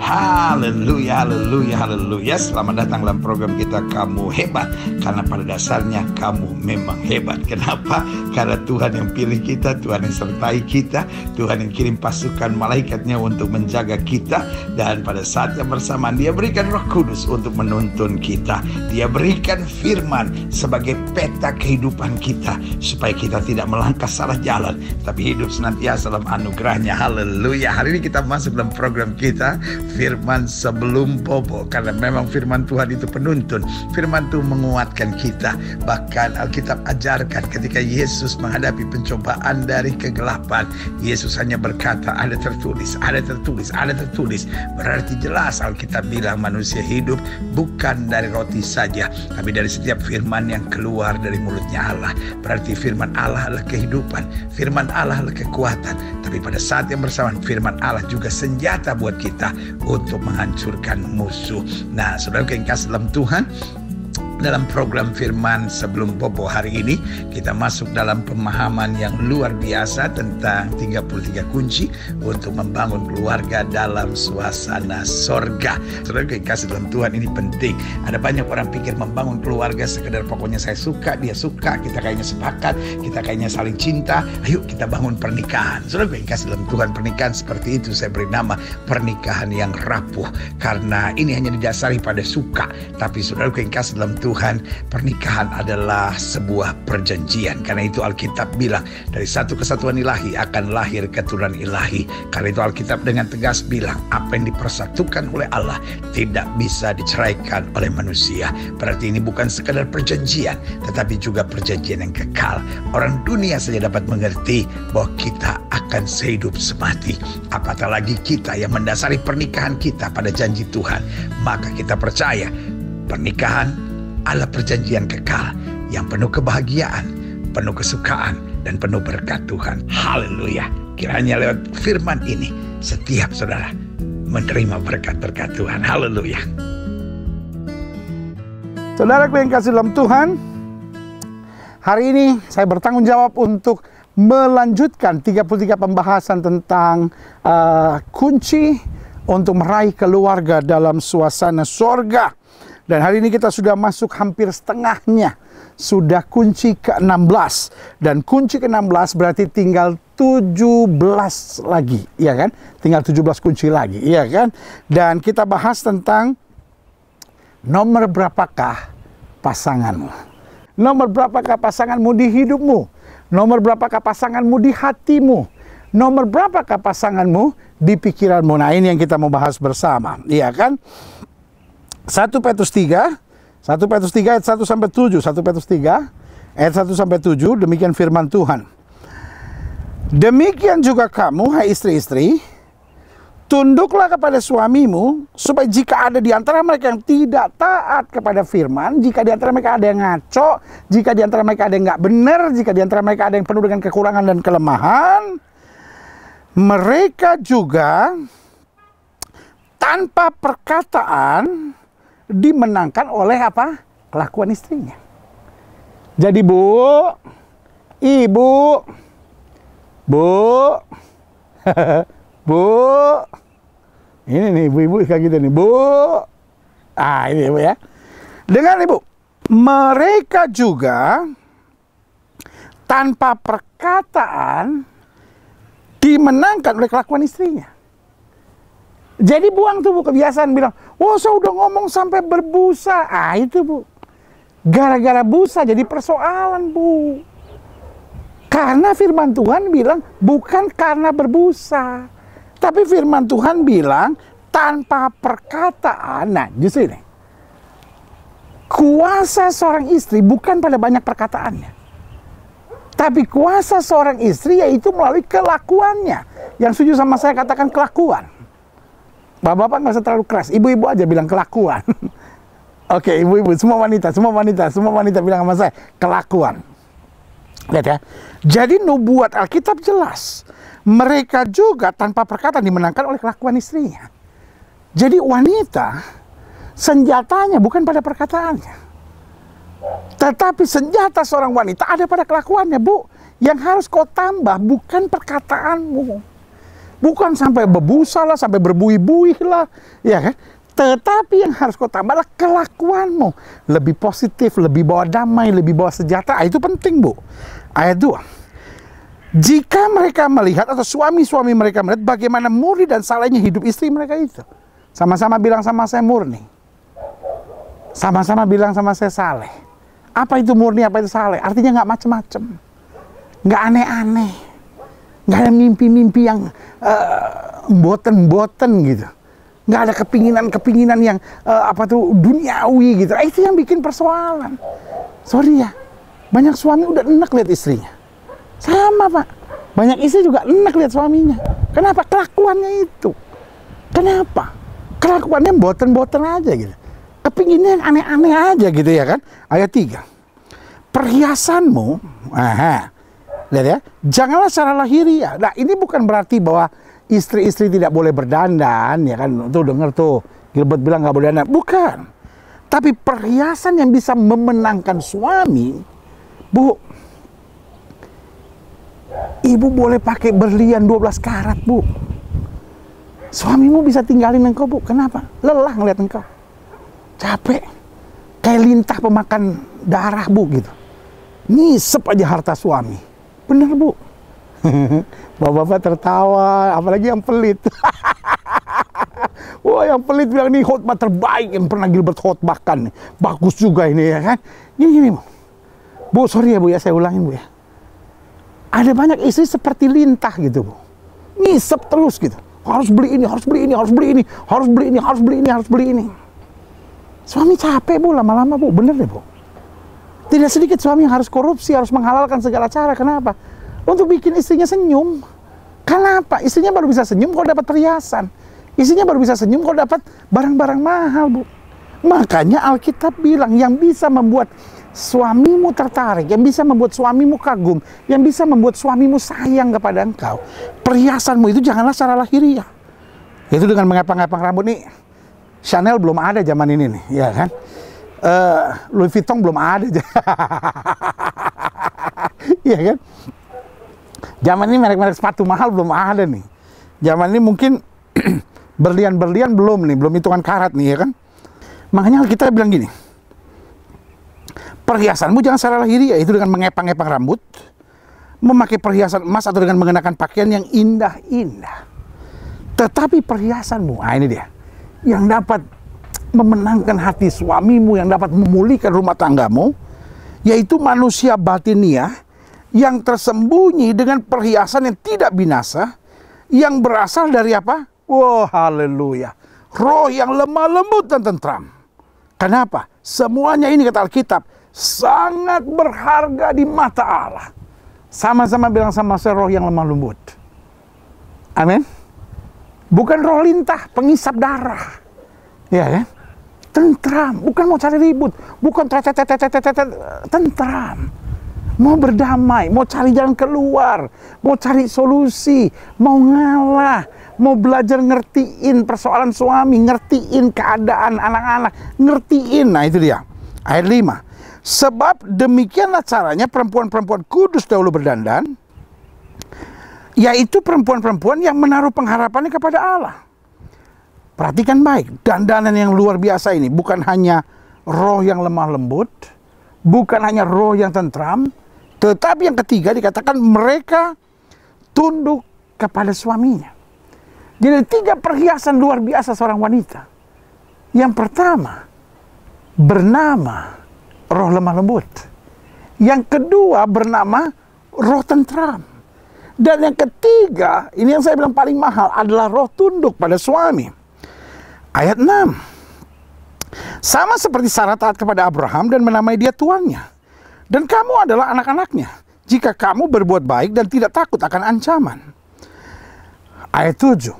Haleluya, haleluya, haleluya. Selamat datang dalam program kita Kamu Hebat. Karena pada dasarnya kamu memang hebat. Kenapa? Karena Tuhan yang pilih kita, Tuhan yang sertai kita, Tuhan yang kirim pasukan malaikatnya untuk menjaga kita. Dan pada saat yang bersamaan Dia berikan Roh Kudus untuk menuntun kita. Dia berikan firman sebagai peta kehidupan kita, supaya kita tidak melangkah salah jalan, tapi hidup senantiasa dalam anugerahnya. Haleluya. Hari ini kita masuk dalam program kita Firman Sebelum Bobo. Karena memang firman Tuhan itu penuntun. Firman Tuhan menguatkan kita. Bahkan Alkitab ajarkan ketika Yesus menghadapi pencobaan dari kegelapan, Yesus hanya berkata, ada tertulis, ada tertulis, ada tertulis. Berarti jelas Alkitab bilang manusia hidup bukan dari roti saja, tapi dari setiap firman yang keluar dari mulutnya Allah. Berarti firman Allah adalah kehidupan, firman Allah adalah kekuatan. Tapi pada saat yang bersamaan firman Allah juga senjata buat kita untuk menghancurkan musuh. Nah, saudara yang kasih dalam Tuhan, dalam program Firman Sebelum Bobo hari ini kita masuk dalam pemahaman yang luar biasa tentang 33 kunci untuk membangun keluarga dalam suasana sorga. Saudara yang kasih dalam Tuhan, ini penting. Ada banyak orang pikir membangun keluarga sekedar pokoknya saya suka, dia suka, kita kayaknya sepakat, kita kayaknya saling cinta, ayo kita bangun pernikahan. Saudara yang kasih dalam Tuhan, pernikahan seperti itu saya beri nama pernikahan yang rapuh, karena ini hanya didasari pada suka. Tapi saudara yang kasih dalam Tuhan, pernikahan adalah sebuah perjanjian. Karena itu Alkitab bilang dari satu kesatuan ilahi akan lahir keturunan ilahi. Karena itu Alkitab dengan tegas bilang apa yang dipersatukan oleh Allah tidak bisa diceraikan oleh manusia. Berarti ini bukan sekadar perjanjian, tetapi juga perjanjian yang kekal. Orang dunia saja dapat mengerti bahwa kita akan sehidup semati, apatah lagi kita yang mendasari pernikahan kita pada janji Tuhan. Maka kita percaya pernikahan adalah perjanjian kekal yang penuh kebahagiaan, penuh kesukaan, dan penuh berkat Tuhan. Haleluya. Kiranya lewat firman ini setiap saudara menerima berkat-berkat Tuhan. Haleluya. Saudara yang kasih dalam Tuhan, hari ini saya bertanggung jawab untuk melanjutkan 33 pembahasan tentang kunci untuk meraih keluarga dalam suasana sorga. Dan hari ini kita sudah masuk hampir setengahnya. Sudah kunci ke-16. Dan kunci ke-16 berarti tinggal 17 lagi. Iya kan? Tinggal 17 kunci lagi. Iya kan? Dan kita bahas tentang nomor berapakah pasanganmu. Nomor berapakah pasanganmu di hidupmu. Nomor berapakah pasanganmu di hatimu. Nomor berapakah pasanganmu di pikiranmu. Nah, ini yang kita mau bahas bersama. Iya kan? 1 Petrus 3 ayat 1 sampai 7. 1 Petrus 3 ayat 1 sampai 7, demikian firman Tuhan. Demikian juga kamu, hai istri-istri, tunduklah kepada suamimu, supaya jika ada di antara mereka yang tidak taat kepada firman, jika di antara mereka ada yang ngaco, jika di antara mereka ada yang nggak benar, jika di antara mereka ada yang penuh dengan kekurangan dan kelemahan, mereka juga tanpa perkataan dimenangkan oleh apa? Kelakuan istrinya. Jadi bu, ibu, bu, bu, ini nih ibu-ibu kayak gitu nih, bu. Ah, ini ibu ya. Dengar ibu, mereka juga tanpa perkataan dimenangkan oleh kelakuan istrinya. Jadi buang tuh bu kebiasaan bilang, oh saya udah ngomong sampai berbusa. Ah itu bu, gara-gara busa jadi persoalan bu. Karena firman Tuhan bilang bukan karena berbusa, tapi firman Tuhan bilang tanpa perkataan. Nah justru ini, kuasa seorang istri bukan pada banyak perkataannya, tapi kuasa seorang istri yaitu melalui kelakuannya. Yang setuju sama saya katakan kelakuan. Bapak-bapak nggak usah terlalu keras, ibu-ibu aja bilang kelakuan. Oke, ibu-ibu, semua wanita bilang sama saya kelakuan. Lihat ya. Jadi nubuat Alkitab jelas, mereka juga tanpa perkataan dimenangkan oleh kelakuan istrinya. Jadi wanita senjatanya bukan pada perkataannya, tetapi senjata seorang wanita ada pada kelakuannya bu. Yang harus kau tambah bukan perkataanmu, Bukan sampai berbusa lah, sampai berbuih-buih lah, ya kan? Tetapi yang harus kau tambah adalah kelakuanmu. Lebih positif, lebih bawa damai, lebih bawa sejahtera. Itu penting, Bu. Ayat 2. Jika mereka melihat, atau suami-suami mereka melihat bagaimana murni dan salehnya hidup istri mereka itu. Sama-sama bilang sama saya murni. Sama-sama bilang sama saya saleh. Apa itu murni, apa itu saleh? Artinya nggak macem-macem. Nggak aneh-aneh. Nggak ada mimpi-mimpi yang boten-boten gitu. Nggak ada kepinginan-kepinginan yang duniawi gitu. Itu yang bikin persoalan. Sorry ya, banyak suami udah enak lihat istrinya. Sama Pak, banyak istri juga enak lihat suaminya. Kenapa? Kelakuannya itu. Kenapa? Kelakuannya boten-boten aja gitu. Kepinginnya yang aneh-aneh aja gitu ya kan. Ayat 3. Perhiasanmu, lihat ya, janganlah secara lahiriah. Nah ini bukan berarti bahwa istri-istri tidak boleh berdandan, ya kan? Tuh dengar tuh, Gilbert bilang nggak boleh dandan. Bukan. Tapi perhiasan yang bisa memenangkan suami, Bu, ibu boleh pakai berlian 12 karat, Bu. Suamimu bisa tinggalin engkau, Bu. Kenapa? Lelah ngeliat engkau. Capek. Kayak lintah pemakan darah, Bu, gitu. Ngisep aja harta suami. Bener, Bu. Bapak-bapak tertawa, apalagi yang pelit. Wah, yang pelit bilang ini khotbah terbaik yang pernah Gilbert khotbahkan. Bagus juga ini ya kan. Gini, Bu. Bu, sorry ya Bu ya, saya ulangin Bu ya. Ada banyak istri seperti lintah gitu, Bu. Ngisep terus gitu. Harus beli ini, harus beli ini, harus beli ini, harus beli ini, harus beli ini, harus beli ini. Suami capek, Bu, lama-lama, Bu. Bener deh, Bu. Tidak sedikit suami yang harus korupsi, harus menghalalkan segala cara. Kenapa? Untuk bikin istrinya senyum. Kenapa? Istrinya baru bisa senyum kalau dapat perhiasan. Istrinya baru bisa senyum kalau dapat barang-barang mahal, Bu. Makanya Alkitab bilang yang bisa membuat suamimu tertarik, yang bisa membuat suamimu kagum, yang bisa membuat suamimu sayang kepada engkau, perhiasanmu itu janganlah secara lahiriah. Itu dengan mengepang-ngepang rambut nih. Chanel belum ada zaman ini nih, ya kan? Louis Vuitton belum ada. Iya kan? Zaman ini merek-merek sepatu mahal belum ada nih. Zaman ini mungkin berlian-berlian belum nih, belum hitungan karat nih, ya kan? Makanya kita bilang gini, perhiasanmu jangan secara lahiriah, itu dengan mengepang-ngepang rambut, memakai perhiasan emas atau dengan mengenakan pakaian yang indah-indah. Tetapi perhiasanmu, ini dia, yang dapat memenangkan hati suamimu, yang dapat memulihkan rumah tanggamu, yaitu manusia batiniah yang tersembunyi dengan perhiasan yang tidak binasa, yang berasal dari apa? Wah, haleluya. Roh yang lemah lembut dan tentram. Kenapa? Semuanya ini kata Alkitab sangat berharga di mata Allah. Sama-sama bilang sama saya, roh yang lemah lembut. Amin. Bukan roh lintah, pengisap darah. Ya kan? Tentram, bukan mau cari ribut, bukan tentram. Mau berdamai, mau cari jalan keluar, mau cari solusi, mau ngalah, mau belajar ngertiin persoalan suami, ngertiin keadaan anak-anak, ngertiin. Nah itu dia. Ayat 5. Sebab demikianlah caranya perempuan-perempuan kudus dahulu berdandan, yaitu perempuan-perempuan yang menaruh pengharapannya kepada Allah. Perhatikan baik, dandanan yang luar biasa ini bukan hanya roh yang lemah lembut, bukan hanya roh yang tentram, tetapi yang ketiga dikatakan mereka tunduk kepada suaminya. Jadi 3 perhiasan luar biasa seorang wanita. Yang pertama, bernama roh lemah lembut. Yang kedua, bernama roh tentram. Dan yang ketiga, ini yang saya bilang paling mahal, adalah roh tunduk pada suami. Ayat 6. Sama seperti Sarah taat kepada Abraham dan menamai dia tuannya. Dan kamu adalah anak-anaknya, jika kamu berbuat baik dan tidak takut akan ancaman. Ayat 7.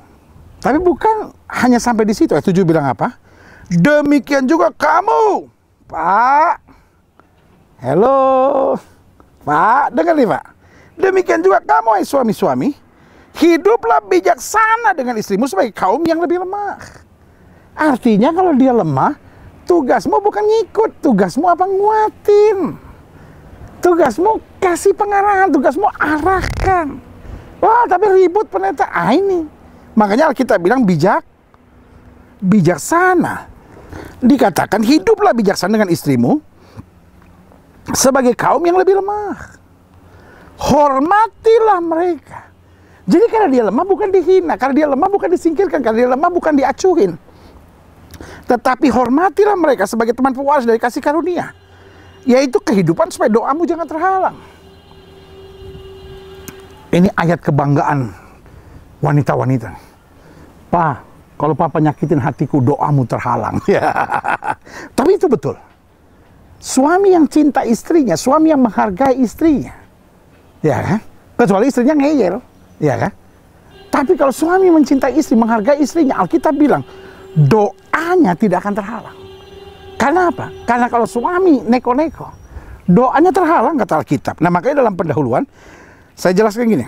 Tapi bukan hanya sampai di situ. Ayat 7 bilang apa? Demikian juga kamu, Pak. Halo, Pak, dengar nih Pak. Demikian juga kamu, suami-suami, hiduplah bijaksana dengan istrimu sebagai kaum yang lebih lemah. Artinya kalau dia lemah, tugasmu bukan ngikut, tugasmu apa? Nguatin. Tugasmu kasih pengarahan, tugasmu arahkan. Wah, tapi ribut pendeta. Ini. Makanya Alkitab bilang bijaksana. Dikatakan hiduplah bijaksana dengan istrimu sebagai kaum yang lebih lemah. Hormatilah mereka. Jadi karena dia lemah bukan dihina, karena dia lemah bukan disingkirkan, karena dia lemah bukan diacuhin. Tetapi hormatilah mereka sebagai teman pewaris dari kasih karunia, yaitu kehidupan supaya doamu jangan terhalang. Ini ayat kebanggaan wanita-wanita. Pak, kalau papa nyakitin hatiku, doamu terhalang. Tapi itu betul. Suami yang cinta istrinya, suami yang menghargai istrinya, ya kan? Kecuali istrinya ngeyel, ya kan? Tapi kalau suami mencintai istri, menghargai istrinya, Alkitab bilang doanya tidak akan terhalang. Karena apa? Karena kalau suami neko-neko, doanya terhalang, kata Alkitab. Nah, makanya dalam pendahuluan saya jelaskan gini.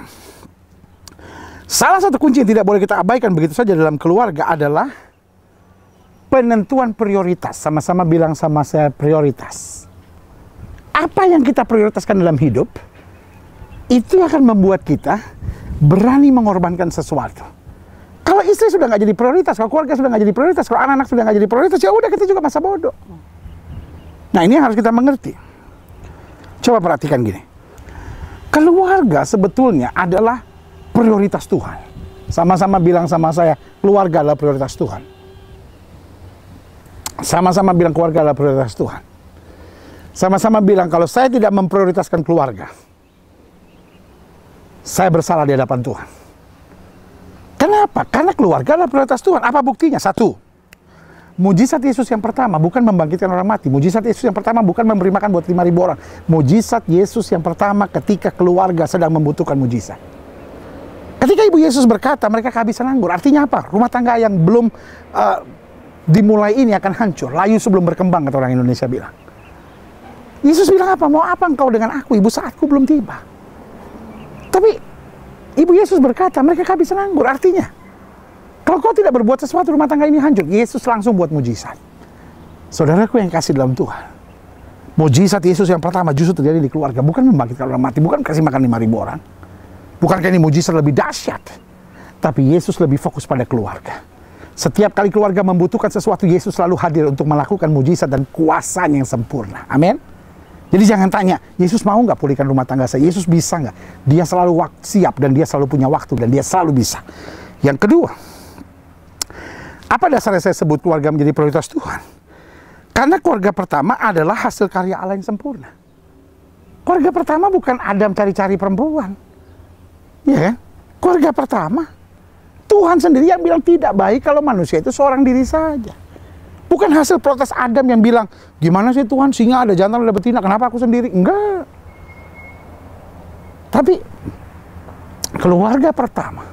Salah satu kunci yang tidak boleh kita abaikan begitu saja dalam keluarga adalah penentuan prioritas. Sama-sama bilang sama saya, prioritas. Apa yang kita prioritaskan dalam hidup, itu akan membuat kita berani mengorbankan sesuatu. Kalau istri sudah nggak jadi prioritas, kalau keluarga sudah nggak jadi prioritas, kalau anak-anak sudah nggak jadi prioritas, ya udah, kita juga masa bodoh. Nah, ini harus kita mengerti. Coba perhatikan gini. Keluarga sebetulnya adalah prioritas Tuhan. Sama-sama bilang sama saya, keluarga adalah prioritas Tuhan. Sama-sama bilang keluarga adalah prioritas Tuhan. Sama-sama bilang kalau saya tidak memprioritaskan keluarga, saya bersalah di hadapan Tuhan. Kenapa? Karena keluarga adalah prioritas Tuhan. Apa buktinya? Satu, mujizat Yesus yang pertama bukan membangkitkan orang mati. Mujizat Yesus yang pertama bukan memberi makan buat 5.000 orang. Mujizat Yesus yang pertama ketika keluarga sedang membutuhkan mujizat. Ketika Ibu Yesus berkata mereka kehabisan anggur, artinya apa? Rumah tangga yang belum dimulai ini akan hancur. Layu sebelum berkembang, kata orang Indonesia bilang. Yesus bilang apa? Mau apa engkau dengan aku, Ibu, saatku belum tiba. Tapi Ibu Yesus berkata mereka kehabisan anggur. Artinya kalau kau tidak berbuat sesuatu, rumah tangga ini hancur. Yesus langsung buat mujizat. Saudaraku yang kasih dalam Tuhan, mujizat Yesus yang pertama justru terjadi di keluarga. Bukan membangkitkan orang mati, bukan kasih makan 5.000 orang. Bukankah ini mujizat lebih dahsyat? Tapi Yesus lebih fokus pada keluarga. Setiap kali keluarga membutuhkan sesuatu, Yesus selalu hadir untuk melakukan mujizat dan kuasanya yang sempurna. Amin. Jadi jangan tanya, Yesus mau nggak pulihkan rumah tangga saya? Yesus bisa nggak? Dia selalu siap dan dia selalu punya waktu dan dia selalu bisa. Yang kedua, apa dasarnya saya sebut keluarga menjadi prioritas Tuhan? Karena keluarga pertama adalah hasil karya Allah yang sempurna. Keluarga pertama bukan Adam cari-cari perempuan. Ya kan? Keluarga pertama, Tuhan sendiri yang bilang tidak baik kalau manusia itu seorang diri saja. Bukan hasil protes Adam yang bilang, gimana sih Tuhan, singa ada jantan ada betina, kenapa aku sendiri? Enggak. Tapi keluarga pertama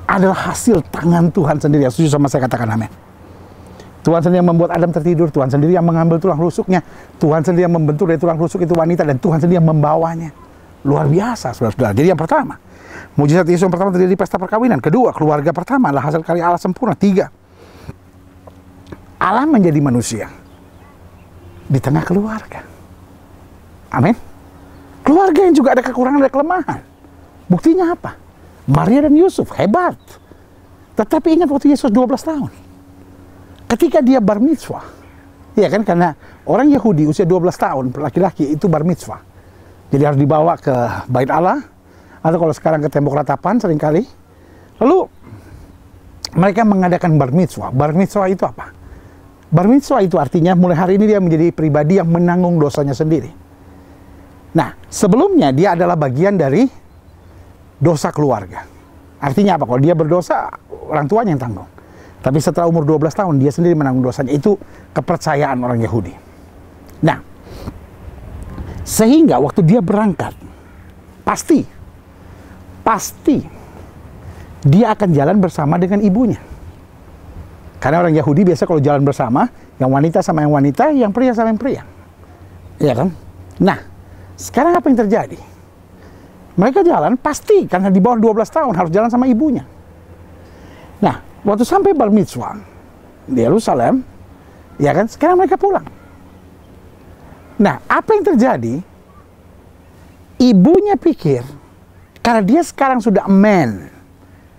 adalah hasil tangan Tuhan sendiri. Yang setuju sama saya katakan amin. Tuhan sendiri yang membuat Adam tertidur, Tuhan sendiri yang mengambil tulang rusuknya, Tuhan sendiri yang membentuk dari tulang rusuk itu wanita, dan Tuhan sendiri yang membawanya. Luar biasa, saudara-saudara. Jadi yang pertama, mujizat Yesus yang pertama terjadi di pesta perkawinan. Kedua, keluarga pertama adalah hasil karya Allah sempurna. Tiga, Allah menjadi manusia di tengah keluarga. Amin. Keluarga yang juga ada kekurangan, ada kelemahan. Buktinya apa? Maria dan Yusuf, hebat. Tetapi ingat waktu Yesus 12 tahun. Ketika dia bar mitzvah. Ya kan, karena orang Yahudi usia 12 tahun, laki-laki itu bar mitzvah. Jadi harus dibawa ke bait Allah. Atau kalau sekarang ke tembok ratapan seringkali. Lalu mereka mengadakan bar mitzvah. Bar mitzvah itu apa? Bar mitzvah itu artinya mulai hari ini dia menjadi pribadi yang menanggung dosanya sendiri. Nah, sebelumnya dia adalah bagian dari dosa keluarga. Artinya apa? Kalau dia berdosa, orang tuanya yang tanggung. Tapi setelah umur 12 tahun, dia sendiri menanggung dosanya. Itu kepercayaan orang Yahudi. Nah, sehingga waktu dia berangkat, pasti dia akan jalan bersama dengan ibunya. Karena orang Yahudi biasa kalau jalan bersama, yang wanita sama yang wanita, yang pria sama yang pria. Iya kan? Nah, sekarang apa yang terjadi? Mereka jalan pasti karena di bawah 12 tahun harus jalan sama ibunya. Nah, waktu sampai bar mitzvah di Yerusalem, ya kan? Sekarang mereka pulang. Nah, apa yang terjadi? Ibunya pikir Karena dia sekarang sudah man,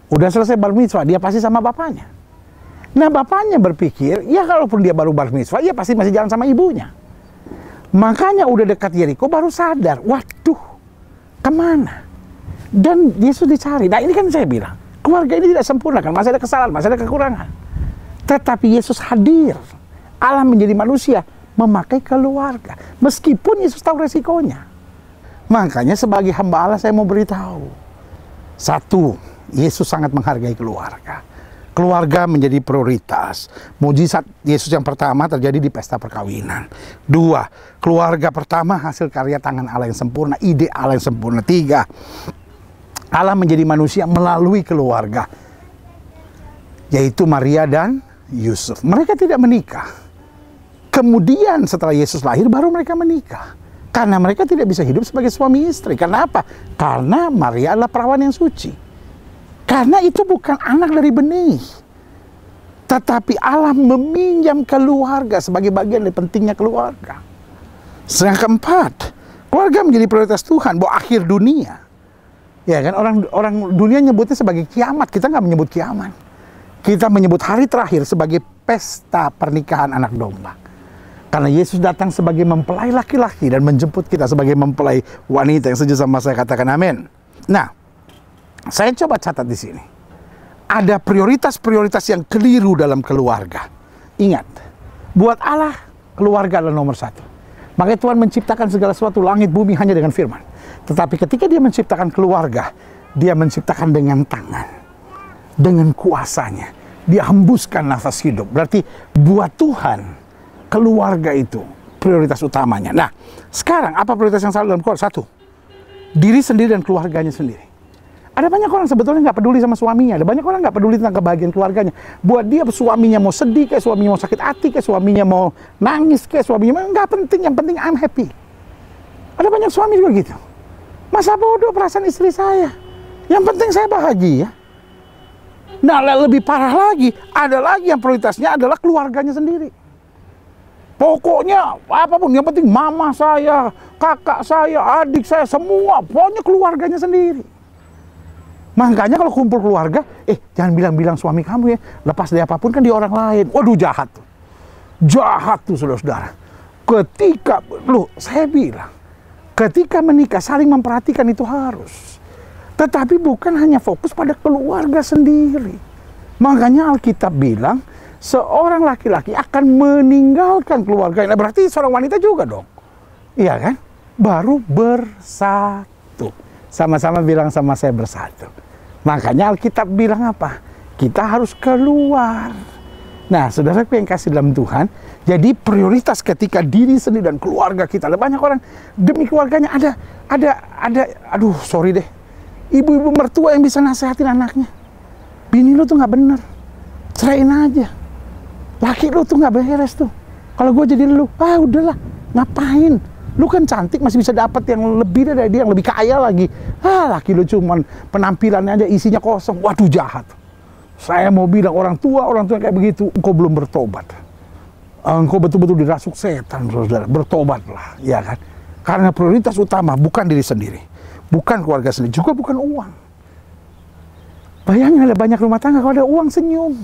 udah selesai bar mitzvah, dia pasti sama bapaknya. Nah, bapaknya berpikir, ya kalaupun dia baru bar mitzvah, ya pasti masih jalan sama ibunya. Makanya udah dekat Yeriko baru sadar, waduh, kemana? Dan Yesus dicari. Nah, ini kan saya bilang, keluarga ini tidak sempurna kan, masih ada kesalahan, masih ada kekurangan. Tetapi Yesus hadir, Allah menjadi manusia, memakai keluarga. Meskipun Yesus tahu resikonya. Makanya sebagai hamba Allah saya mau beritahu. Satu, Yesus sangat menghargai keluarga. Keluarga menjadi prioritas. Mujizat Yesus yang pertama terjadi di pesta perkawinan. Dua, keluarga pertama hasil karya tangan Allah yang sempurna, ide Allah yang sempurna. Tiga, Allah menjadi manusia melalui keluarga, yaitu Maria dan Yusuf. Mereka tidak menikah. Kemudian setelah Yesus lahir baru mereka menikah. Karena mereka tidak bisa hidup sebagai suami istri. Karena apa? Karena Maria adalah perawan yang suci. Karena itu bukan anak dari benih. Tetapi Allah meminjam keluarga sebagai bagian dari pentingnya keluarga. Yang keempat, keluarga menjadi prioritas Tuhan, bahwa akhir dunia. Ya kan, orang dunia nyebutnya sebagai kiamat. Kita nggak menyebut kiamat. Kita menyebut hari terakhir sebagai pesta pernikahan anak domba. Karena Yesus datang sebagai mempelai laki-laki dan menjemput kita sebagai mempelai wanita. Yang setuju sama saya katakan amin. Nah, saya coba catat di sini. Ada prioritas-prioritas yang keliru dalam keluarga. Ingat, buat Allah keluarga adalah nomor satu. Makanya Tuhan menciptakan segala sesuatu, langit bumi hanya dengan firman. Tetapi ketika dia menciptakan keluarga, dia menciptakan dengan tangan, dengan kuasanya. Dia hembuskan nafas hidup. Berarti buat Tuhan, keluarga itu prioritas utamanya. Nah, sekarang apa prioritas yang selalu dalam keluarga? Satu, diri sendiri dan keluarganya sendiri. Ada banyak orang sebetulnya nggak peduli sama suaminya. Ada banyak orang nggak peduli tentang kebahagiaan keluarganya. Buat dia suaminya mau sedih, kayak suaminya mau sakit hati, kayak suaminya mau nangis, kayak suaminya nggak penting. Yang penting I'm happy. Ada banyak suami juga gitu. Masa bodoh perasaan istri saya. Yang penting saya bahagia. Nah, lebih parah lagi, ada lagi yang prioritasnya adalah keluarganya sendiri. Pokoknya apapun, yang penting mama saya, kakak saya, adik saya, semua, pokoknya keluarganya sendiri. Makanya kalau kumpul keluarga, jangan bilang-bilang suami kamu ya, lepas dari apapun kan di orang lain. Waduh, jahat tuh. Jahat tuh saudara-saudara. Ketika, saya bilang, ketika menikah saling memperhatikan itu harus. Tetapi bukan hanya fokus pada keluarga sendiri. Makanya Alkitab bilang, seorang laki-laki akan meninggalkan keluarganya. Nah, berarti seorang wanita juga dong. Iya kan? Baru bersatu. Sama-sama bilang sama saya bersatu. Makanya Alkitab bilang apa? Kita harus keluar. Nah, saudaraku yang kasih dalam Tuhan, jadi prioritas ketika diri sendiri dan keluarga kita. Ada banyak orang demi keluarganya aduh sorry deh. Ibu-ibu mertua yang bisa nasihatin anaknya. Bini lu tuh nggak bener. Ceraiin aja. Laki lu tuh nggak beres tuh. Kalau gue jadi lu, udahlah, ngapain? Lu kan cantik, masih bisa dapat yang lebih dari dia, yang lebih kaya lagi. Laki lu cuman penampilannya aja isinya kosong. Waduh, jahat. Saya mau bilang orang tua kayak begitu, engkau belum bertobat. Engkau betul-betul dirasuk setan, saudara. Bertobatlah, ya kan? Karena prioritas utama bukan diri sendiri, bukan keluarga sendiri, juga bukan uang. Bayangin ada banyak rumah tangga kalau ada uang senyum.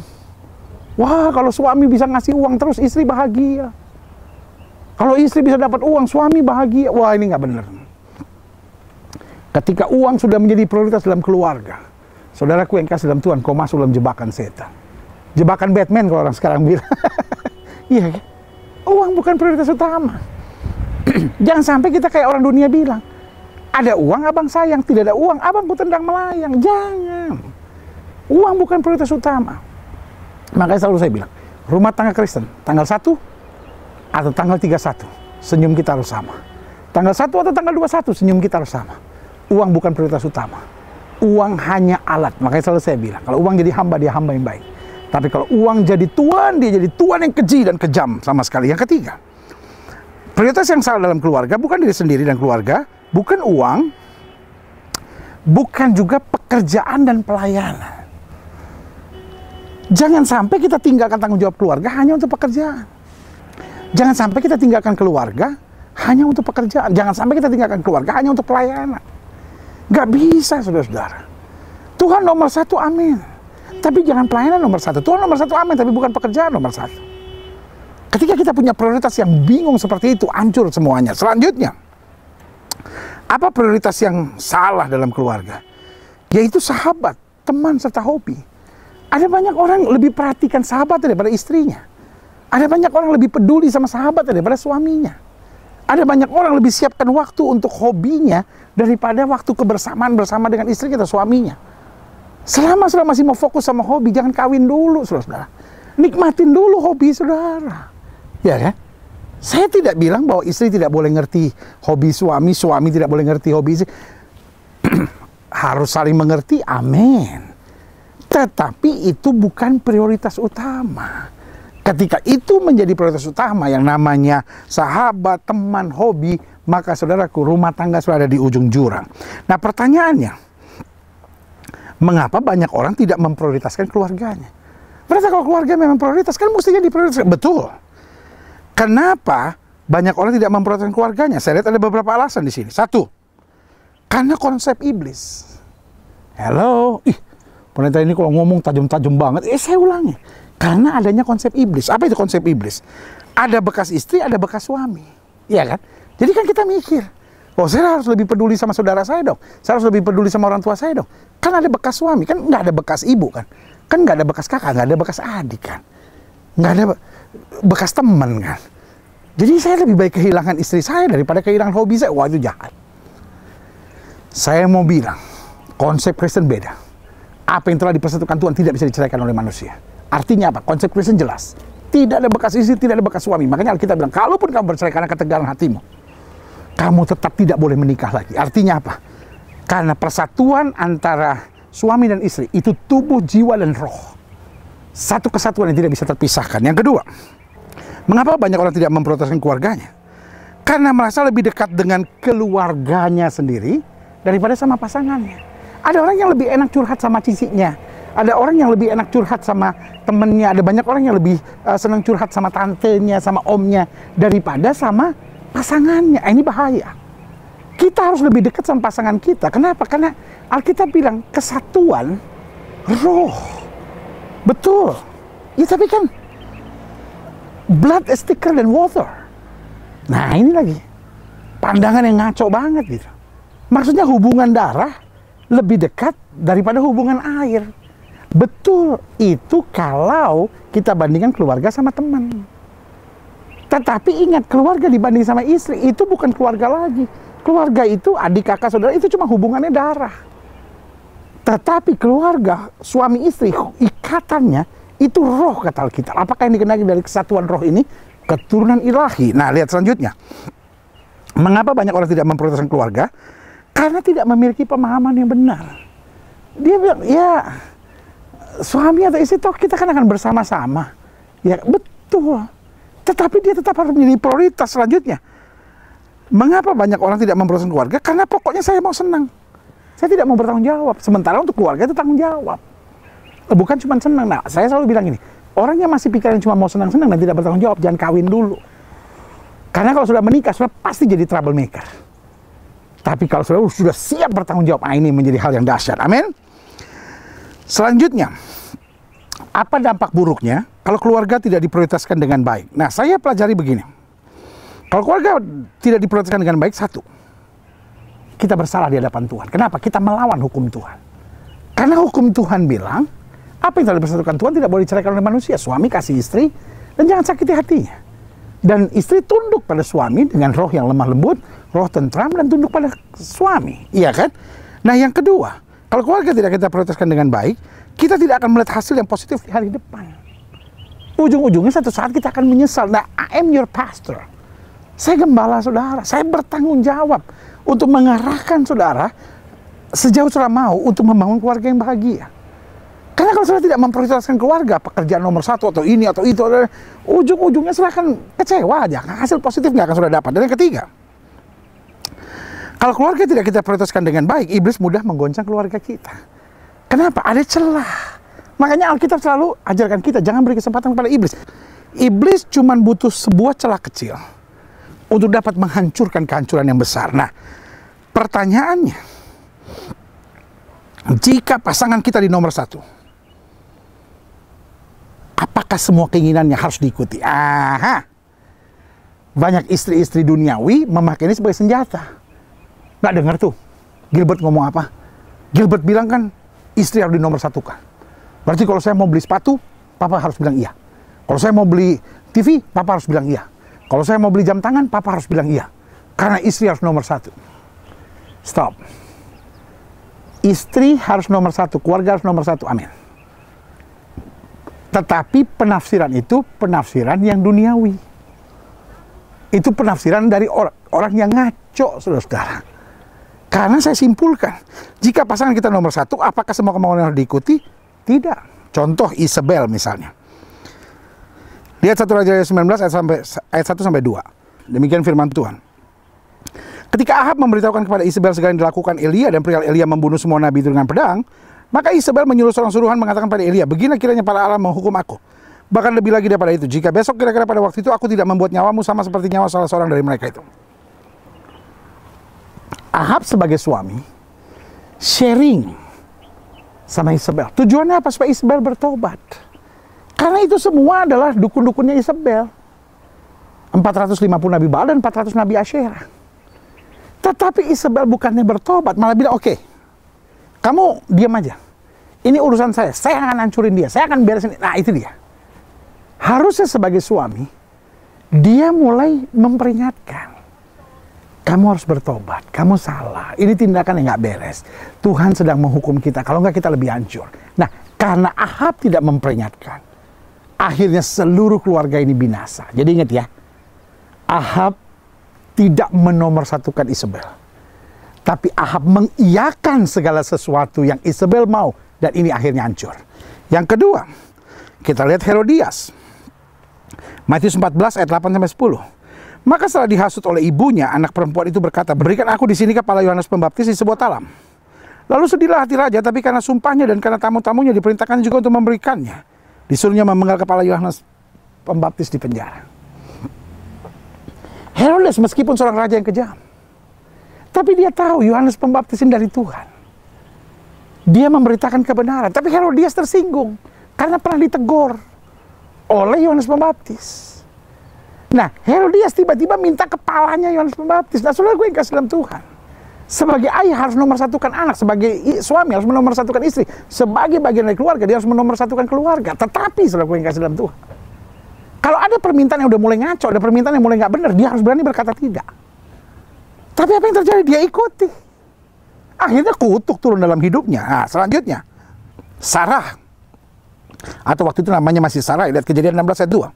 Wah, kalau suami bisa ngasih uang terus, istri bahagia. Kalau istri bisa dapat uang, suami bahagia. Wah, ini nggak benar. Ketika uang sudah menjadi prioritas dalam keluarga, saudaraku yang kasih dalam Tuhan, kau masuk dalam jebakan setan. Jebakan Batman kalau orang sekarang bilang. Iya, uang bukan prioritas utama. Jangan sampai kita kayak orang dunia bilang, ada uang abang sayang, tidak ada uang abang ku tendang melayang. Jangan. Uang bukan prioritas utama. Makanya selalu saya bilang, rumah tangga Kristen, tanggal 1 atau tanggal 31, senyum kita harus sama. Tanggal 1 atau tanggal 21, senyum kita harus sama. Uang bukan prioritas utama. Uang hanya alat. Makanya selalu saya bilang, kalau uang jadi hamba, dia hamba yang baik. Tapi kalau uang jadi tuan, dia jadi tuan yang keji dan kejam sama sekali. Yang ketiga, prioritas yang salah dalam keluarga bukan diri sendiri dan keluarga, bukan uang, bukan juga pekerjaan dan pelayanan. Jangan sampai kita tinggalkan tanggung jawab keluarga hanya untuk pekerjaan. Jangan sampai kita tinggalkan keluarga hanya untuk pekerjaan. Jangan sampai kita tinggalkan keluarga hanya untuk pelayanan. Nggak bisa, saudara-saudara. Tuhan nomor satu, amin. Tapi jangan pelayanan nomor satu. Tuhan nomor satu, amin, tapi bukan pekerjaan nomor satu. Ketika kita punya prioritas yang bingung seperti itu, hancur semuanya. Selanjutnya, apa prioritas yang salah dalam keluarga? Yaitu sahabat, teman, serta hobi. Ada banyak orang lebih perhatikan sahabat daripada istrinya. Ada banyak orang lebih peduli sama sahabat daripada suaminya. Ada banyak orang lebih siapkan waktu untuk hobinya daripada waktu kebersamaan bersama dengan istri atau suaminya. Selama masih mau fokus sama hobi, jangan kawin dulu, saudara. Nikmatin dulu hobi saudara. Ya kan? Saya tidak bilang bahwa istri tidak boleh ngerti hobi suami, suami tidak boleh ngerti hobi istri. Harus saling mengerti, amin. Tetapi itu bukan prioritas utama. Ketika itu menjadi prioritas utama yang namanya sahabat, teman, hobi, maka saudaraku, rumah tangga sudah ada di ujung jurang. Nah, pertanyaannya, mengapa banyak orang tidak memprioritaskan keluarganya? Berarti kalau keluarga memang prioritas, kan mestinya diprioritaskan. Betul. Kenapa banyak orang tidak memprioritaskan keluarganya? Saya lihat ada beberapa alasan di sini. Satu, karena konsep iblis. Hello, pendeta ini kalau ngomong tajam-tajam banget. Saya ulangi. Karena adanya konsep iblis. Apa itu konsep iblis? Ada bekas istri, ada bekas suami. Iya kan? Jadi kan kita mikir, oh saya harus lebih peduli sama saudara saya dong. Saya harus lebih peduli sama orang tua saya dong. Kan ada bekas suami, kan nggak ada bekas ibu kan. Kan nggak ada bekas kakak, nggak ada bekas adik kan. Nggak ada bekas teman kan. Jadi saya lebih baik kehilangan istri saya daripada kehilangan hobi saya. Wah, itu jahat. Saya mau bilang, konsep Kristen beda. Apa yang telah dipersatukan Tuhan tidak bisa diceraikan oleh manusia. Artinya apa? Konsep Kristen jelas. Tidak ada bekas istri, tidak ada bekas suami. Makanya Alkitab bilang, kalaupun kamu bercerai karena ketegaran hatimu, kamu tetap tidak boleh menikah lagi. Artinya apa? Karena persatuan antara suami dan istri itu tubuh, jiwa, dan roh. Satu kesatuan yang tidak bisa terpisahkan. Yang kedua, mengapa banyak orang tidak memprioritaskan keluarganya? Karena merasa lebih dekat dengan keluarganya sendiri daripada sama pasangannya. Ada orang yang lebih enak curhat sama cicitnya. Ada orang yang lebih enak curhat sama temennya. Ada banyak orang yang lebih senang curhat sama tantenya, sama omnya daripada sama pasangannya. Ini bahaya. Kita harus lebih dekat sama pasangan kita. Kenapa? Karena Alkitab bilang kesatuan roh. Betul. Ya tapi kan blood is thicker than water. Nah ini lagi pandangan yang ngaco banget gitu. Maksudnya hubungan darah lebih dekat daripada hubungan air. Betul, itu kalau kita bandingkan keluarga sama teman. Tetapi ingat, keluarga dibanding sama istri itu bukan keluarga lagi. Keluarga itu adik kakak saudara itu cuma hubungannya darah. Tetapi keluarga suami istri ikatannya itu roh kata Alkitab. Apakah yang dikenal dari kesatuan roh ini? Keturunan ilahi. Nah lihat selanjutnya. Mengapa banyak orang tidak memprioritaskan keluarga? Karena tidak memiliki pemahaman yang benar. Dia bilang, ya suami atau istri toh kita kan akan bersama-sama. Ya betul. Tetapi dia tetap harus menjadi prioritas selanjutnya. Mengapa banyak orang tidak memprioritaskan keluarga? Karena pokoknya saya mau senang. Saya tidak mau bertanggung jawab. Sementara untuk keluarga itu tanggung jawab. Bukan cuma senang. Nah, saya selalu bilang ini. Orang yang masih pikiran cuma mau senang-senang dan tidak bertanggung jawab, jangan kawin dulu. Karena kalau sudah menikah, sudah pasti jadi troublemaker. Tapi kalau sudah siap bertanggung jawab, ini menjadi hal yang dahsyat. Amin. Selanjutnya, apa dampak buruknya kalau keluarga tidak diprioritaskan dengan baik? Nah, saya pelajari begini. Kalau keluarga tidak diprioritaskan dengan baik, satu, kita bersalah di hadapan Tuhan. Kenapa? Kita melawan hukum Tuhan. Karena hukum Tuhan bilang, apa yang telah dipersatukan Tuhan tidak boleh diceraikan oleh manusia. Suami kasih istri, dan jangan sakiti hatinya. Dan istri tunduk pada suami dengan roh yang lemah lembut, roh tentram, dan tunduk pada suami. Iya kan? Nah yang kedua, kalau keluarga tidak kita prioritaskan dengan baik, kita tidak akan melihat hasil yang positif di hari depan. Ujung-ujungnya satu saat kita akan menyesal. Nah, I am your pastor. Saya gembala saudara. Saya bertanggung jawab untuk mengarahkan saudara sejauh saudara mau untuk membangun keluarga yang bahagia. Karena kalau saudara tidak memprioritaskan keluarga, pekerjaan nomor satu atau ini atau itu, ujung-ujungnya saudara akan kecewa aja. Hasil positif nggak akan saudara dapat. Dan yang ketiga, kalau keluarga tidak kita prioritaskan dengan baik, iblis mudah menggoncang keluarga kita. Kenapa? Ada celah. Makanya Alkitab selalu ajarkan kita jangan beri kesempatan kepada iblis. Iblis cuma butuh sebuah celah kecil untuk dapat menghancurkan kehancuran yang besar. Nah, pertanyaannya, Jika pasangan kita di nomor satu, apakah semua keinginannya harus diikuti? Aha. Banyak istri-istri duniawi memakai ini sebagai senjata. Nggak dengar tuh Gilbert ngomong apa? Gilbert bilang kan istri harus di nomor satukan. Berarti kalau saya mau beli sepatu, papa harus bilang iya. Kalau saya mau beli TV, papa harus bilang iya. Kalau saya mau beli jam tangan, papa harus bilang iya. Karena istri harus nomor satu. Stop. Istri harus nomor satu, keluarga harus nomor satu, amin. Tetapi penafsiran itu penafsiran yang duniawi. Itu penafsiran dari orang yang ngaco, saudara-saudara. Karena saya simpulkan, jika pasangan kita nomor satu, apakah semua kemauan harus diikuti? Tidak. Contoh Isabel misalnya. Lihat 1 Raja 19 ayat 1 sampai 2. Demikian firman Tuhan. Ketika Ahab memberitahukan kepada Isabel segala yang dilakukan Elia dan perihal Elia membunuh semua nabi itu dengan pedang, maka Isabel menyuruh seorang suruhan mengatakan pada Elia, beginilah kiranya para Allah menghukum aku. Bahkan lebih lagi daripada itu, jika besok kira-kira pada waktu itu aku tidak membuat nyawamu sama seperti nyawa salah seorang dari mereka itu. Ahab sebagai suami sharing sama Isabel. Tujuannya apa? Supaya Isabel bertobat. Karena itu semua adalah dukun-dukunnya Isabel. 450 nabi Baal dan 400 nabi Asyera. Tetapi Isabel bukannya bertobat, malah bilang, oke, kamu diam aja. Ini urusan saya akan hancurin dia, saya akan beresin. Nah itu dia. Harusnya sebagai suami, dia mulai memperingatkan. Kamu harus bertobat, kamu salah. Ini tindakan yang nggak beres. Tuhan sedang menghukum kita, kalau nggak kita lebih hancur. Nah, karena Ahab tidak memperingatkan, akhirnya seluruh keluarga ini binasa. Jadi ingat ya, Ahab tidak menomorsatukan Isabel. Tapi Ahab mengiyakan segala sesuatu yang Isabel mau, dan ini akhirnya hancur. Yang kedua, kita lihat Herodias. Matius 14 ayat 8 sampai 10. Maka setelah dihasut oleh ibunya, anak perempuan itu berkata, berikan aku di sini kepala Yohanes Pembaptis di sebuah talam. Lalu sedihlah hati raja, tapi karena sumpahnya dan karena tamu-tamunya diperintahkan juga untuk memberikannya. Disuruhnya memenggal kepala Yohanes Pembaptis di penjara. Herodes meskipun seorang raja yang kejam, tapi dia tahu Yohanes Pembaptis ini dari Tuhan. Dia memberitakan kebenaran, tapi Herodias tersinggung karena pernah ditegur oleh Yohanes Pembaptis. Nah, Herodias tiba-tiba minta kepalanya Yohanes Pembaptis. Nah, saudara gue yang kasih dalam Tuhan, sebagai ayah harus menomorsatukan anak, sebagai suami harus menomorsatukan istri, sebagai bagian dari keluarga dia harus menomorsatukan keluarga. Tetapi saudara gue yang kasih dalam Tuhan, kalau ada permintaan yang udah mulai ngaco, ada permintaan yang mulai nggak benar, dia harus berani berkata tidak. Tapi apa yang terjadi? Dia ikuti. Akhirnya kutuk turun dalam hidupnya. Nah, selanjutnya, Sarah. Atau waktu itu namanya masih Sarah. Lihat Kejadian 16 ayat 2.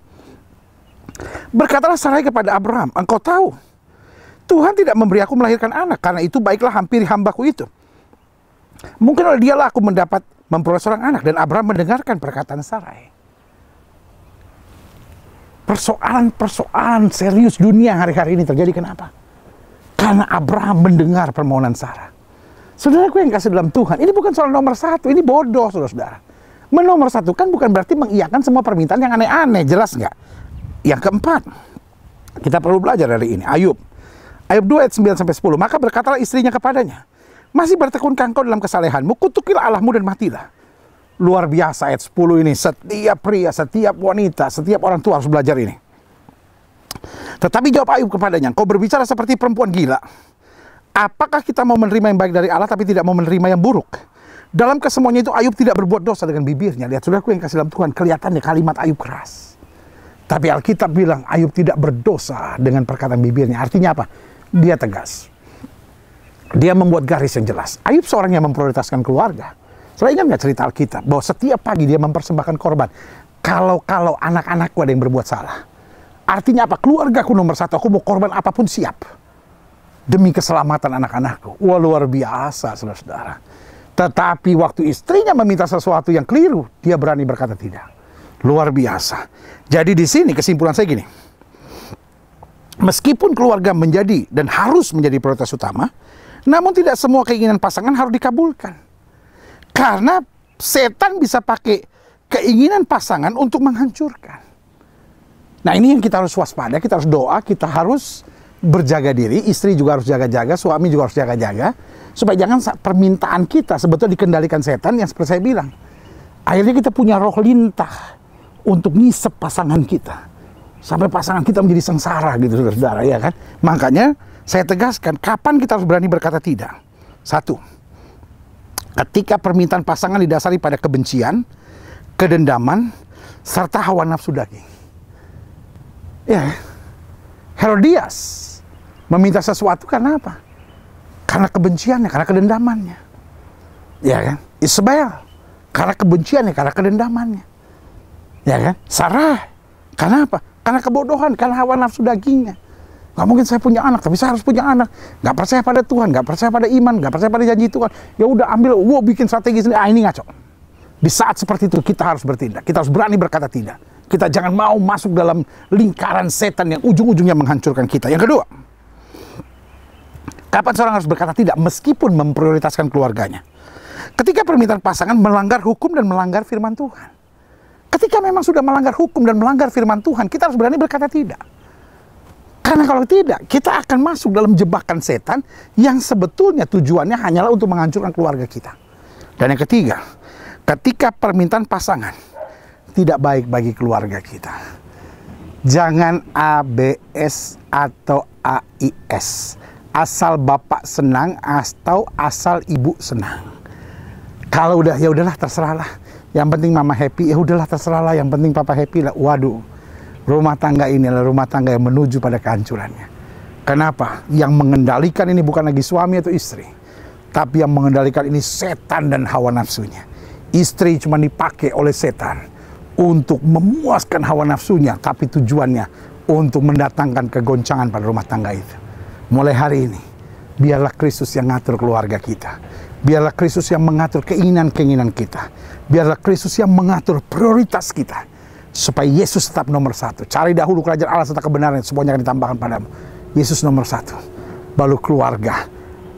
Berkatalah Sarai kepada Abraham, engkau tahu, Tuhan tidak memberi aku melahirkan anak. Karena itu baiklah hampiri hambaku itu. Mungkin oleh dialah aku mendapat memperoleh seorang anak. Dan Abraham mendengarkan perkataan Sarai. Persoalan-persoalan serius dunia hari-hari ini terjadi kenapa? Karena Abraham mendengar permohonan Sarah. Saudaraku yang kasih dalam Tuhan, ini bukan soal nomor satu, ini bodoh saudara-saudara. Menomorsatukan bukan berarti mengiyakan semua permintaan yang aneh-aneh, jelas nggak? Yang keempat, kita perlu belajar dari ini. Ayub 2 ayat 9 sampai 10. Maka berkatalah istrinya kepadanya, masih bertekunkah engkau dalam kesalehanmu? Kutukilah Allahmu dan matilah. Luar biasa ayat 10 ini. Setiap pria, setiap wanita, setiap orang tua harus belajar ini. Tetapi jawab Ayub kepadanya, kau berbicara seperti perempuan gila. Apakah kita mau menerima yang baik dari Allah tapi tidak mau menerima yang buruk? Dalam kesemuanya itu Ayub tidak berbuat dosa dengan bibirnya. Lihat saudaraku yang kasih dalam Tuhan, kelihatannya kalimat Ayub keras. Tapi Alkitab bilang Ayub tidak berdosa dengan perkataan bibirnya. Artinya apa? Dia tegas. Dia membuat garis yang jelas. Ayub seorang yang memprioritaskan keluarga. Soalnya ingat nggak cerita Alkitab? Bahwa setiap pagi dia mempersembahkan korban. Kalau anak-anakku ada yang berbuat salah. Artinya apa? Keluargaku nomor satu. Aku mau korban apapun siap. Demi keselamatan anak-anakku. Wah, luar biasa saudara-saudara. Tetapi waktu istrinya meminta sesuatu yang keliru, dia berani berkata tidak. Luar biasa. Jadi di sini kesimpulan saya gini. Meskipun keluarga menjadi dan harus menjadi prioritas utama, namun tidak semua keinginan pasangan harus dikabulkan. Karena setan bisa pakai keinginan pasangan untuk menghancurkan. Nah, ini yang kita harus waspada, kita harus doa, kita harus berjaga diri, istri juga harus jaga-jaga, suami juga harus jaga-jaga, supaya jangan permintaan kita sebetulnya dikendalikan setan yang seperti saya bilang. Akhirnya kita punya roh lintah untuk ngisep pasangan kita. Sampai pasangan kita menjadi sengsara gitu, saudara, ya kan? Makanya saya tegaskan, kapan kita harus berani berkata tidak? Satu, ketika permintaan pasangan didasari pada kebencian, kedendaman, serta hawa nafsu daging. Ya, Herodias meminta sesuatu karena apa? Karena kebenciannya, karena kedendamannya. Ya kan? Isabel, karena kebenciannya, karena kedendamannya. Ya kan? Sarah, karena apa? Karena kebodohan, karena hawa nafsu dagingnya. Gak mungkin saya punya anak, tapi saya harus punya anak. Gak percaya pada Tuhan, gak percaya pada iman, gak percaya pada janji Tuhan. Ya udah ambil, bikin strategi sendiri. Ini ngaco. Di saat seperti itu kita harus bertindak. Kita harus berani berkata tidak. Kita jangan mau masuk dalam lingkaran setan yang ujung-ujungnya menghancurkan kita. Yang kedua, kapan seorang harus berkata tidak meskipun memprioritaskan keluarganya? Ketika permintaan pasangan melanggar hukum dan melanggar firman Tuhan. Ketika memang sudah melanggar hukum dan melanggar firman Tuhan, kita harus berani berkata tidak. Karena kalau tidak, kita akan masuk dalam jebakan setan yang sebetulnya tujuannya hanyalah untuk menghancurkan keluarga kita. Dan yang ketiga, ketika permintaan pasangan tidak baik bagi keluarga kita. Jangan ABS atau AIS. Asal bapak senang atau asal ibu senang. Kalau udah, ya udahlah, terserahlah. Yang penting mama happy, ya udahlah, terserahlah. Yang penting papa happy lah. Waduh, rumah tangga ini adalah rumah tangga yang menuju pada kehancurannya. Kenapa? Yang mengendalikan ini bukan lagi suami atau istri, tapi yang mengendalikan ini setan dan hawa nafsunya. Istri cuma dipakai oleh setan untuk memuaskan hawa nafsunya, tapi tujuannya untuk mendatangkan kegoncangan pada rumah tangga itu. Mulai hari ini, biarlah Kristus yang ngatur keluarga kita. Biarlah Kristus yang mengatur keinginan-keinginan kita. Biarlah Kristus yang mengatur prioritas kita. Supaya Yesus tetap nomor satu. Cari dahulu kerajaan Allah serta kebenaran, semuanya akan ditambahkan padamu. Yesus nomor satu. Baru keluarga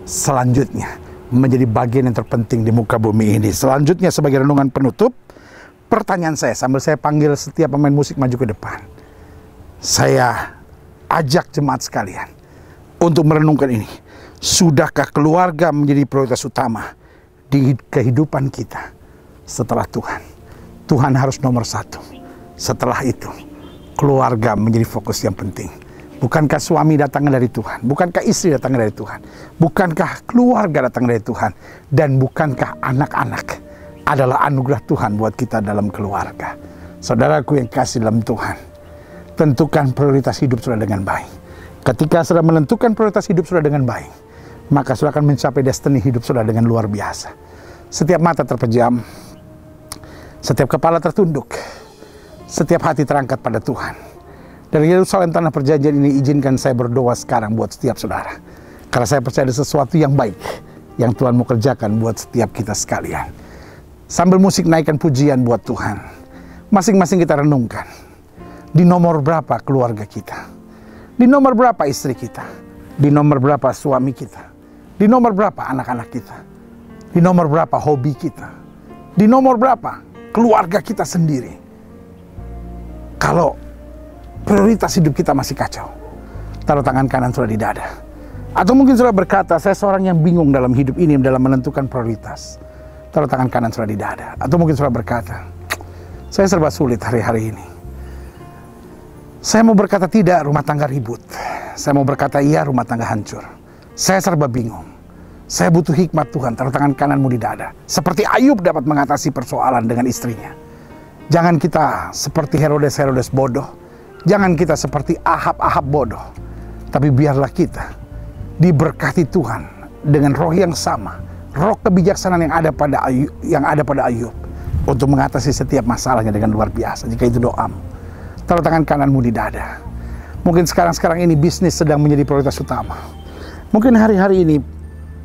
selanjutnya menjadi bagian yang terpenting di muka bumi ini. Selanjutnya sebagai renungan penutup, pertanyaan saya sambil saya panggil setiap pemain musik maju ke depan. Saya ajak jemaat sekalian untuk merenungkan ini. Sudahkah keluarga menjadi prioritas utama di kehidupan kita setelah Tuhan? Tuhan harus nomor satu. Setelah itu, keluarga menjadi fokus yang penting. Bukankah suami datangnya dari Tuhan? Bukankah istri datangnya dari Tuhan? Bukankah keluarga datangnya dari Tuhan? Dan bukankah anak-anak adalah anugerah Tuhan buat kita dalam keluarga? Saudaraku yang kasih dalam Tuhan, tentukan prioritas hidup sudah dengan baik. Ketika sudah menentukan prioritas hidup sudah dengan baik, maka sudah akan mencapai destiny hidup sudah dengan luar biasa. Setiap mata terpejam, setiap kepala tertunduk, setiap hati terangkat pada Tuhan. Dari Yerusalem tanah perjanjian ini, izinkan saya berdoa sekarang buat setiap saudara. Karena saya percaya ada sesuatu yang baik yang Tuhan mau kerjakan buat setiap kita sekalian. Sambil musik naikkan pujian buat Tuhan. Masing-masing kita renungkan. Di nomor berapa keluarga kita? Di nomor berapa istri kita? Di nomor berapa suami kita? Di nomor berapa anak-anak kita? Di nomor berapa hobi kita? Di nomor berapa keluarga kita sendiri? Kalau prioritas hidup kita masih kacau, taruh tangan kanan sudah di dada. Atau mungkin sudah berkata, saya seorang yang bingung dalam hidup ini dalam menentukan prioritas. Taruh tangan kanan sudah di dada. Atau mungkin sudah berkata, saya serba sulit hari-hari ini. Saya mau berkata tidak, rumah tangga ribut. Saya mau berkata iya, rumah tangga hancur. Saya serba bingung. Saya butuh hikmat Tuhan. Taruh tangan kananmu di dada. Seperti Ayub dapat mengatasi persoalan dengan istrinya. Jangan kita seperti Herodes bodoh. Jangan kita seperti Ahab bodoh. Tapi biarlah kita diberkati Tuhan dengan roh yang sama. Roh kebijaksanaan yang ada pada Ayub. Untuk mengatasi setiap masalahnya dengan luar biasa. Jika itu doamu, taruh tangan kananmu di dada. Mungkin sekarang ini bisnis sedang menjadi prioritas utama. Mungkin hari-hari ini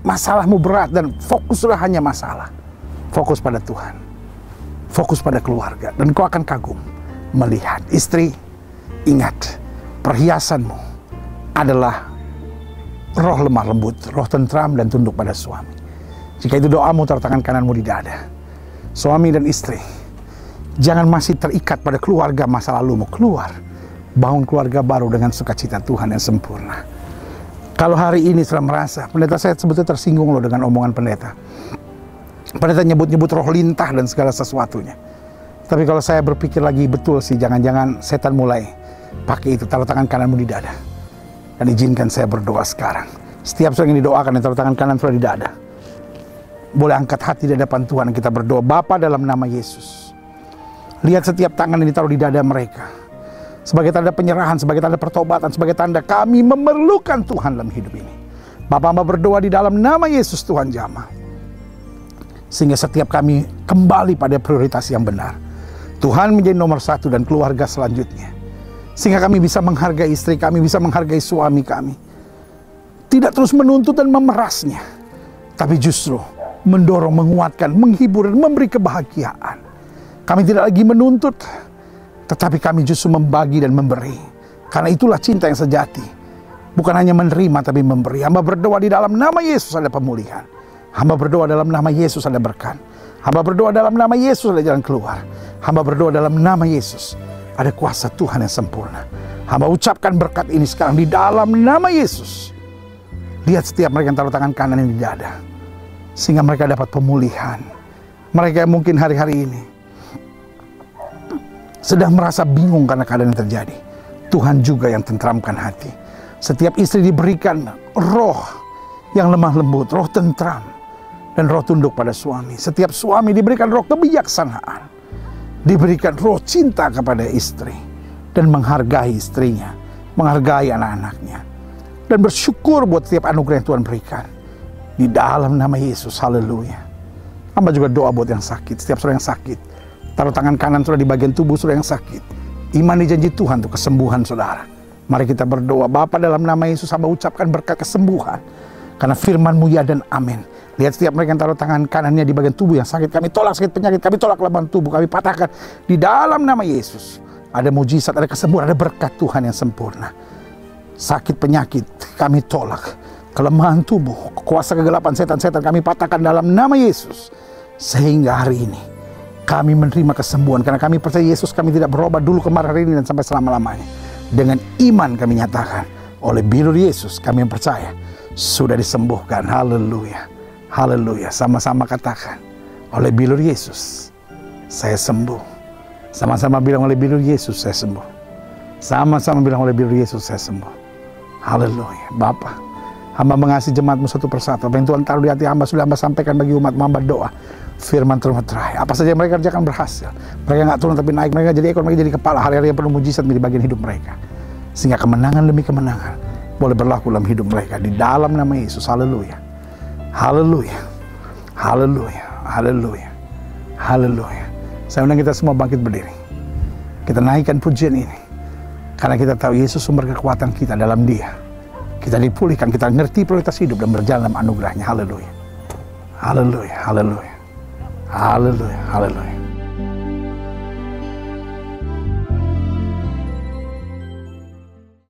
masalahmu berat dan fokuslah hanya masalah. Fokus pada Tuhan. Fokus pada keluarga. Dan kau akan kagum melihat. Istri, ingat, perhiasanmu adalah roh lemah lembut, roh tentram dan tunduk pada suami. Jika itu doamu, taruh tangan kananmu di dada. Suami dan istri, jangan masih terikat pada keluarga masa lalumu. Keluar, bangun keluarga baru dengan sukacita Tuhan yang sempurna. Kalau hari ini sudah merasa, pendeta saya sebetulnya tersinggung loh dengan omongan pendeta. Pendeta nyebut-nyebut roh lintah dan segala sesuatunya. Tapi kalau saya berpikir lagi, betul sih, jangan-jangan setan mulai pakai itu, taruh tangan kananmu di dada. Dan izinkan saya berdoa sekarang. Setiap seorang yang didoakan yang taruh tangan kanan sudah di dada, boleh angkat hati di hadapan Tuhan, kita berdoa. Bapa, dalam nama Yesus, lihat setiap tangan yang ditaruh di dada mereka, sebagai tanda penyerahan, sebagai tanda pertobatan, sebagai tanda kami memerlukan Tuhan dalam hidup ini. Bapa, hamba berdoa di dalam nama Yesus, Tuhan jamah, sehingga setiap kami kembali pada prioritas yang benar. Tuhan menjadi nomor satu dan keluarga selanjutnya. Sehingga kami bisa menghargai istri kami, bisa menghargai suami kami. Tidak terus menuntut dan memerasnya, tapi justru mendorong, menguatkan, menghibur, dan memberi kebahagiaan. Kami tidak lagi menuntut, tetapi kami justru membagi dan memberi. Karena itulah cinta yang sejati. Bukan hanya menerima, tapi memberi. Hamba berdoa di dalam nama Yesus ada pemulihan. Hamba berdoa dalam nama Yesus ada berkat. Hamba berdoa dalam nama Yesus ada jalan keluar. Hamba berdoa dalam nama Yesus ada kuasa Tuhan yang sempurna. Hamba ucapkan berkat ini sekarang di dalam nama Yesus. Lihat setiap mereka yang taruh tangan kanan yang di dada, sehingga mereka dapat pemulihan. Mereka yang mungkin hari-hari ini sedang merasa bingung karena keadaan yang terjadi, Tuhan juga yang tentramkan hati. Setiap istri diberikan roh yang lemah lembut, roh tentram, dan roh tunduk pada suami. Setiap suami diberikan roh kebijaksanaan, diberikan roh cinta kepada istri, dan menghargai istrinya, menghargai anak-anaknya, dan bersyukur buat setiap anugerah yang Tuhan berikan. Di dalam nama Yesus, haleluya. Hamba juga doa buat yang sakit, setiap saudara yang sakit, taruh tangan kanan saudara di bagian tubuh saudara yang sakit. Iman di janji Tuhan untuk kesembuhan saudara. Mari kita berdoa. Bapa, dalam nama Yesus hamba ucapkan berkat kesembuhan, karena firman-Mu ya dan amin. Lihat setiap mereka yang taruh tangan kanannya di bagian tubuh yang sakit, kami tolak sakit penyakit, kami tolak kelemahan tubuh, kami patahkan di dalam nama Yesus. Ada mujizat, ada kesembuhan, ada berkat Tuhan yang sempurna. Sakit penyakit kami tolak, kelemahan tubuh, kuasa kegelapan setan-setan kami patahkan dalam nama Yesus. Sehingga hari ini kami menerima kesembuhan, karena kami percaya Yesus kami tidak berubah dulu, kemarin, hari ini, dan sampai selama-lamanya. Dengan iman kami nyatakan, oleh bilur Yesus kami yang percaya sudah disembuhkan. Haleluya, haleluya. Sama-sama katakan, oleh bilur Yesus saya sembuh. Sama-sama bilang, oleh bilur Yesus saya sembuh. Sama-sama bilang, oleh bilur Yesus saya sembuh. Haleluya. Bapa, hamba mengasihi jemaat-Mu satu persatu. Apa yang Tuhan taruh di hati hamba sudah hamba sampaikan bagi umat-Mu. Hamba doa firman termeterai, apa saja yang mereka kerjakan berhasil. Mereka nggak turun tapi naik, mereka jadi ekor, mereka jadi kepala. Hari-hari yang penuh mujizat di bagian hidup mereka, sehingga kemenangan demi kemenangan boleh berlaku dalam hidup mereka. Di dalam nama Yesus, haleluya, haleluya, haleluya, haleluya, haleluya. Saya undang kita semua bangkit berdiri. Kita naikkan pujian ini, karena kita tahu Yesus sumber kekuatan kita. Dalam Dia kita dipulihkan, kita ngerti prioritas hidup dan berjalan dalam anugerahnya. Haleluya, haleluya, haleluya, haleluya, haleluya.